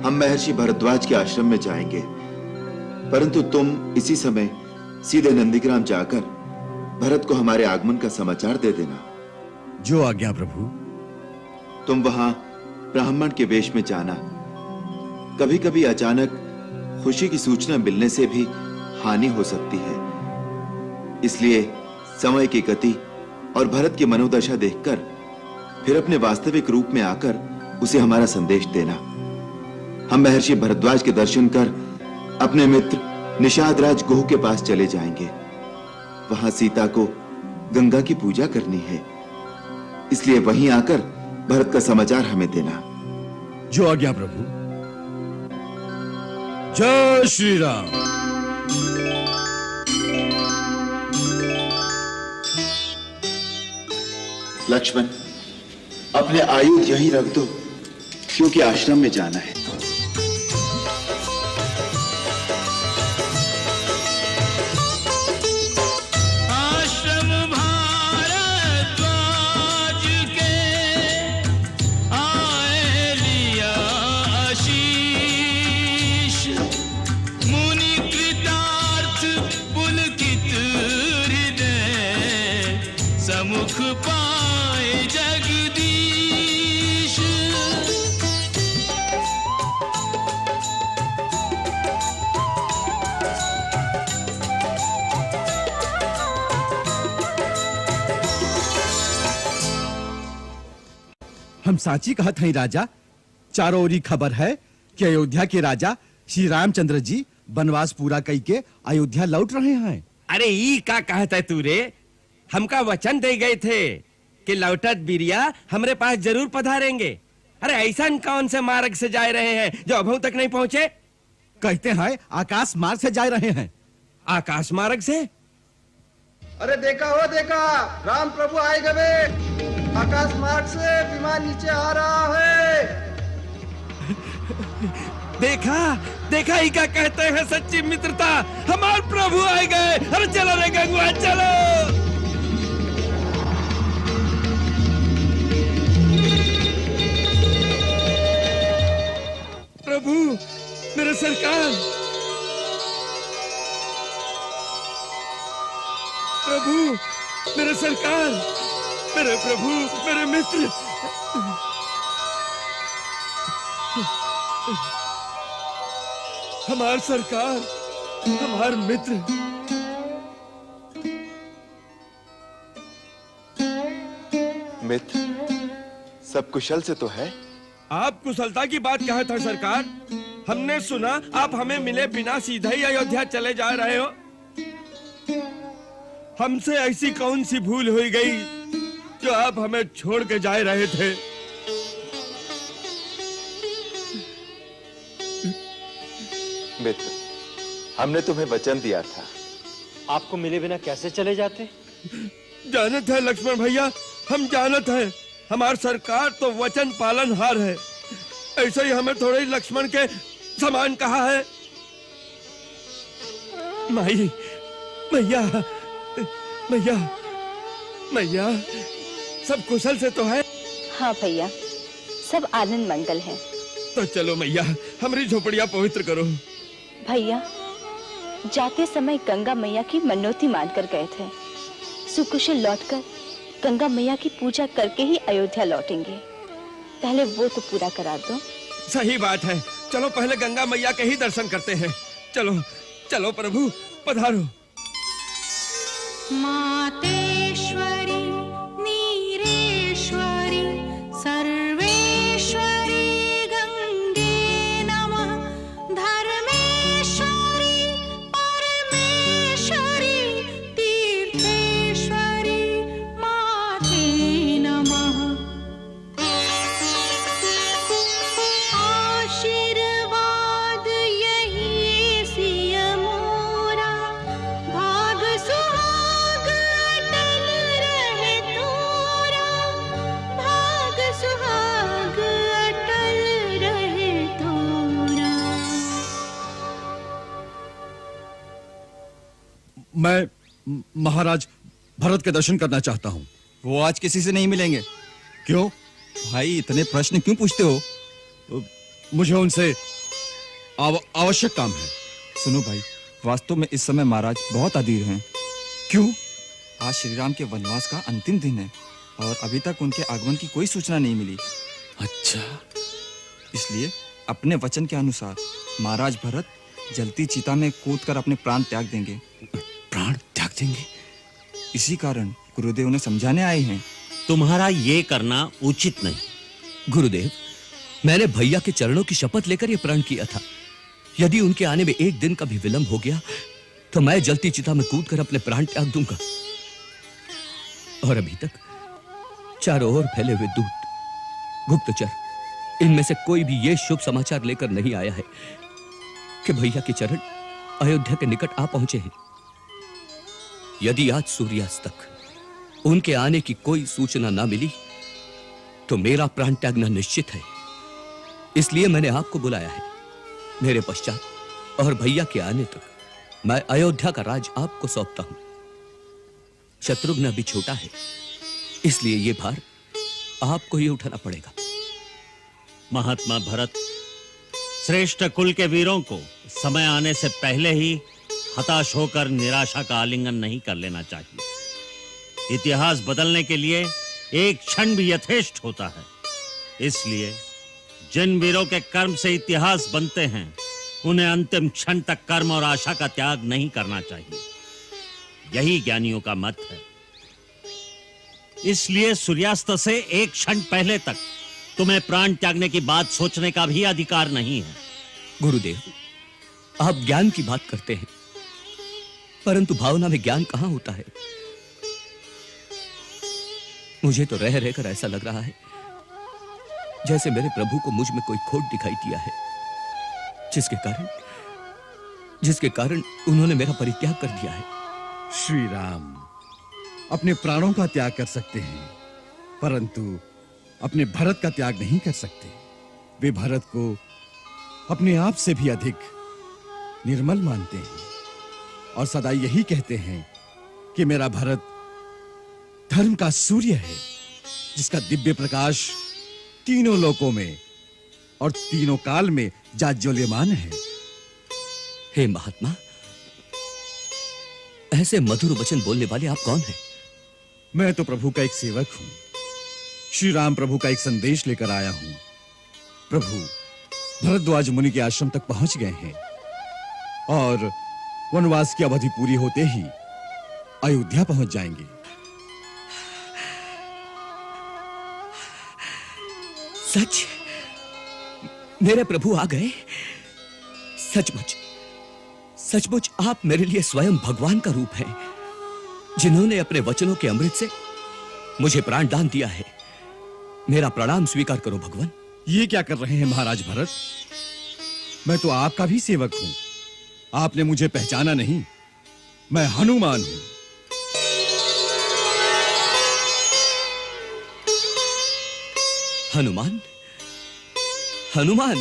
हम महर्षि भरद्वाज के आश्रम में जाएंगे, परंतु तुम इसी समय सीधे नंदीग्राम जाकर भरत को हमारे आगमन का समाचार दे देना। जो आज्ञा प्रभु। तुम वहां ब्राह्मण के वेश में जाना। कभी कभी अचानक खुशी की सूचना मिलने से भी हानि हो सकती है, इसलिए समय की गति और भरत की मनोदशा देखकर फिर अपने वास्तविक रूप में आकर उसे हमारा संदेश देना। हम महर्षि भरद्वाज के दर्शन कर अपने मित्र निषाद राज गुह के पास चले जाएंगे। वहां सीता को गंगा की पूजा करनी है, इसलिए वहीं आकर भरत का समाचार हमें देना। जो आज्ञा प्रभु। जय श्री राम। लक्ष्मण, अपने आयुध यहीं रख दो, क्योंकि आश्रम में जाना है। हम साची कहत हैं राजा, चारों ओरी खबर है कि अयोध्या के राजा श्री रामचंद्र जी वनवास पूरा करके अयोध्या लौट रहे हैं। अरे ई का कहत है तू रे? हमका वचन दे गए थे कि लौटत बिरिया हमरे पास जरूर पधारेंगे। अरे ऐसा कौन से मार्ग से जा रहे हैं जो अभी तक नहीं पहुंचे? कहते हैं आकाश मार्ग से जा रहे हैं। आकाश मार्ग से? अरे देखा हो देखा, राम प्रभु आए गए। आकाश मार्ग से विमान नीचे आ रहा है। देखा देखा, ही क्या कहते हैं सच्ची मित्रता। हमारे प्रभु आए गए। अरे चलो रे गंगवा चलो। प्रभु मेरे सरकार, प्रभु मेरे सरकार, मेरे प्रभु, मेरे मित्र। हमार सरकार, हमार मित्र। मित्र, सब कुशल से तो है? आप कुशलता की बात कहा था सरकार। हमने सुना आप हमें मिले बिना सीधे ही अयोध्या चले जा रहे हो। हमसे ऐसी कौन सी भूल हो गई जो आप हमें छोड़ के जा रहे थे? मित्र, हमने तुम्हें वचन दिया था। आपको मिले बिना कैसे चले जाते? जानत है लक्ष्मण भैया, हम जानत है। हमार सरकार तो वचन पालनहार है। ऐसे ही हमें थोड़े लक्ष्मण के समान कहा है। माई, मैया, मैया, मैया, सब कुशल से तो है? हाँ भैया, सब आनंद मंगल है। तो चलो मैया, हमारी झोपड़ियां पवित्र करो। भैया, जाते समय गंगा मैया की मनोती मानकर गए थे। सुकुशल लौटकर गंगा मैया की पूजा करके ही अयोध्या लौटेंगे। पहले वो तो पूरा करा दो। सही बात है, चलो पहले गंगा मैया के ही दर्शन करते हैं। चलो चलो प्रभु, पधारो। मातेश्वरी, नीरेश्वरी, सर्वेश्वरी गंगे नमः। धर्मेश्वरी, परमेश्वरी, तीर्थेश्वरी, माते नमः। आशीर्वाद यही सिय मोरा, भाग सुहाग अटल रहे तोरा, भाग सुहाग अटल रहे तोरा। मैं महाराज भरत के दर्शन करना चाहता हूँ। वो आज किसी से नहीं मिलेंगे। क्यों? भाई इतने प्रश्न क्यों पूछते हो? मुझे उनसे आवश्यक काम है। सुनो भाई, वास्तव में इस समय महाराज बहुत अधीर हैं। क्यों? आज श्री राम के वनवास का अंतिम दिन है और अभी तक उनके आगमन की कोई सूचना नहीं मिली। अच्छा, इसलिए अपने वचन के अनुसार महाराज भरत जलती चिता में कूदकर अपने प्राण त्याग देंगे। प्राण त्याग देंगे? इसी कारण गुरुदेव उन्हें समझाने आए हैं। तुम्हारा ये करना उचित नहीं। गुरुदेव, मैंने भैया के चरणों की शपथ लेकर यह प्रण किया था। यदि उनके आने में एक दिन का भी विलंब हो गया तो मैं जलती चिता में कूदकर अपने प्राण त्याग दूंगा। और अभी तक चारों ओर फैले हुए दूत, गुप्तचर, इनमें से कोई भी यह शुभ समाचार लेकर नहीं आया है कि भैया के चरण अयोध्या के निकट आ पहुंचे हैं। यदि आज सूर्यास्त तक उनके आने की कोई सूचना ना मिली तो मेरा प्राण त्यागना निश्चित है। इसलिए मैंने आपको बुलाया है। मेरे पश्चात और भैया के आने तक मैं अयोध्या का राज आपको सौंपता हूं। शत्रुघ्न अभी छोटा है, इसलिए यह भार आपको ही उठाना पड़ेगा। महात्मा भरत, श्रेष्ठ कुल के वीरों को समय आने से पहले ही हताश होकर निराशा का आलिंगन नहीं कर लेना चाहिए। इतिहास बदलने के लिए एक क्षण भी यथेष्ट होता है। इसलिए जिन वीरों के कर्म से इतिहास बनते हैं, उन्हें अंतिम क्षण तक कर्म और आशा का त्याग नहीं करना चाहिए। यही ज्ञानियों का मत है। इसलिए सूर्यास्त से एक क्षण पहले तक तुम्हें प्राण त्यागने की बात सोचने का भी अधिकार नहीं है। गुरुदेव, आप ज्ञान की बात करते हैं, परंतु भावना में ज्ञान कहां होता है? मुझे तो रह रहकर ऐसा लग रहा है जैसे मेरे प्रभु को मुझ में कोई खोट दिखाई दिया है, जिसके कारण उन्होंने मेरा परित्याग कर दिया है। श्री राम अपने प्राणों का त्याग कर सकते हैं, परंतु अपने भरत का त्याग नहीं कर सकते। वे भरत को अपने आप से भी अधिक निर्मल मानते हैं और सदा यही कहते हैं कि मेरा भरत धर्म का सूर्य है, जिसका दिव्य प्रकाश तीनों लोकों में और तीनों काल में जाज्वल्यमान है। हे महात्मा, ऐसे मधुर वचन बोलने वाले आप कौन हैं? मैं तो प्रभु का एक सेवक हूं। श्री राम प्रभु का एक संदेश लेकर आया हूं। प्रभु भरद्वाज मुनि के आश्रम तक पहुंच गए हैं और वनवास की अवधि पूरी होते ही अयोध्या पहुंच जाएंगे। सच? मेरे प्रभु आ गए? सचमुच सचमुच आप मेरे लिए स्वयं भगवान का रूप हैं, जिन्होंने अपने वचनों के अमृत से मुझे प्राण दान दिया है। मेरा प्रणाम स्वीकार करो भगवान। ये क्या कर रहे हैं महाराज भरत? मैं तो आपका भी सेवक हूं। आपने मुझे पहचाना नहीं? मैं हनुमान हूं। हनुमान? हनुमान?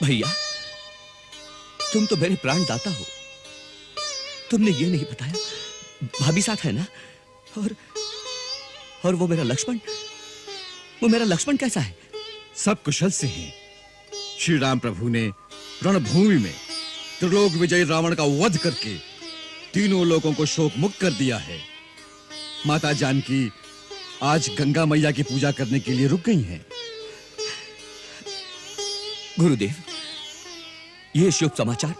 भैया, तुम तो मेरे प्राण दाता हो। तुमने ये नहीं बताया भाभी साथ है ना? और वो मेरा लक्ष्मण कैसा है? सब कुशल से हैं। श्री राम प्रभु ने रणभूमि में त्रिलोक विजयी रावण का वध करके तीनों लोगों को शोक मुक्त कर दिया है। माता जानकी आज गंगा मैया की पूजा करने के लिए रुक गई हैं। गुरुदेव, ये शुभ समाचार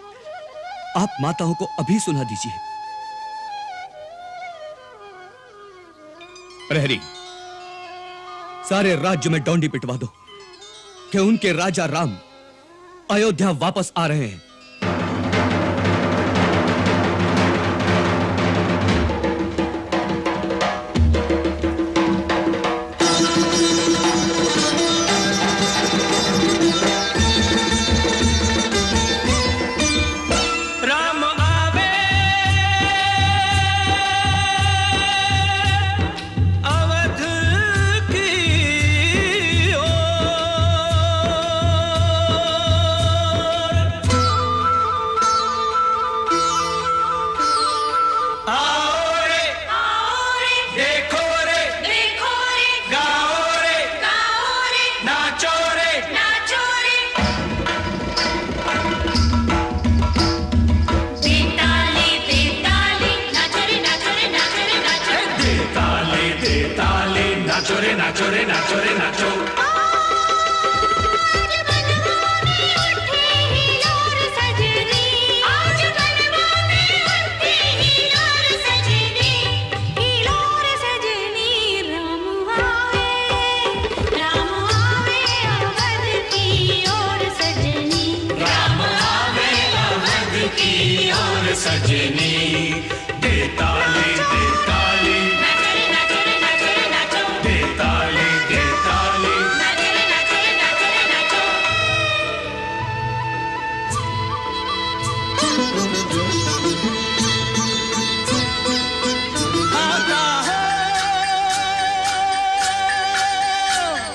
आप माताओं को अभी सुना दीजिए। प्रहरी, सारे राज्य में डोंडी पिटवा दो कि उनके राजा राम अयोध्या वापस आ रहे हैं। नाचो रे नाचो रे नाचो। सजनी दे ताली दे ताली नाचो रे नाचो रे नाचो रे नाचो दे ताली नाचो रे नाचो रे नाचो रे नाचो। आता है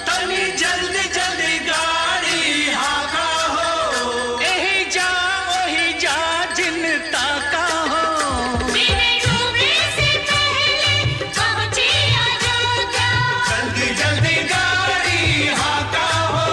तनी जल्दी जल्दी गाड़ी हाका हो एही जा ओही जा जिनता का हो मेरे डूबने से पहले पहुंची अयोध्या जल्दी जल्दी गाड़ी हाका हो।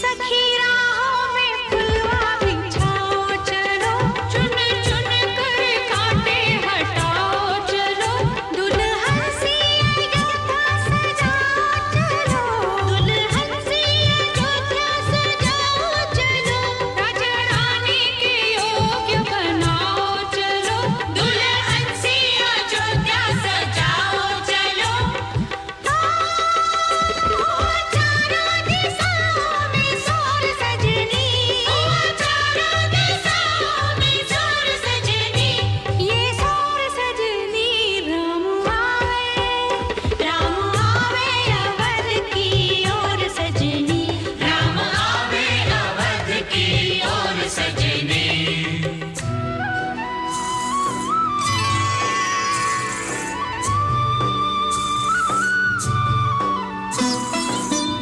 सखी राहों में फुलवा बिछाओ चलो चुन चुन कर कांटे हटाओ चलो दुल्हन सी अयोध्या सजाओ चलो दुल्हन सी अयोध्या सजाओ चलो राजा रानी के योग्य बनाओ चलो दुल्हन सी अयोध्या सजाओ चलो। चारों दिशाओं में शोर सजनी चारों दिशाओं में शोर सजनी ये शोर सजनी राम आवे अवध की ओर सजनी राम आवे अवध की ओर सजनी।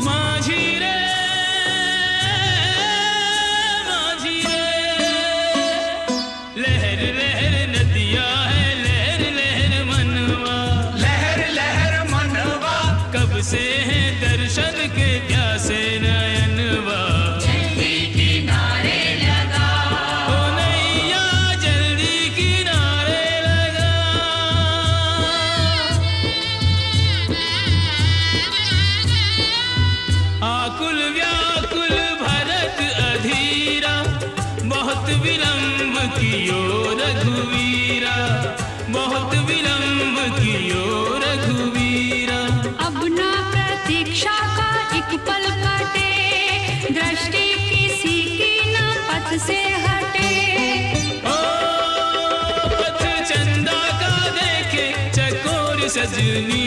माझी रे लहर लहर नदिया है लहर लहर मनवा लहर लहर मनवा कब से है दर्शन के प्यासे नयनवा जल्दी किनारे लगा ओ नैया जल्दी किनारे लगा। आकुल व्याकुल भरत अधीरा बहुत विलंब कियो रघुवीरा बहुत विलंब कियो रघुवीरा। अब ना प्रतीक्षा का एक पल कटे दृष्टि किसी की न पथ से हटे ओ पथ चंदा का देखे चकोर सजनी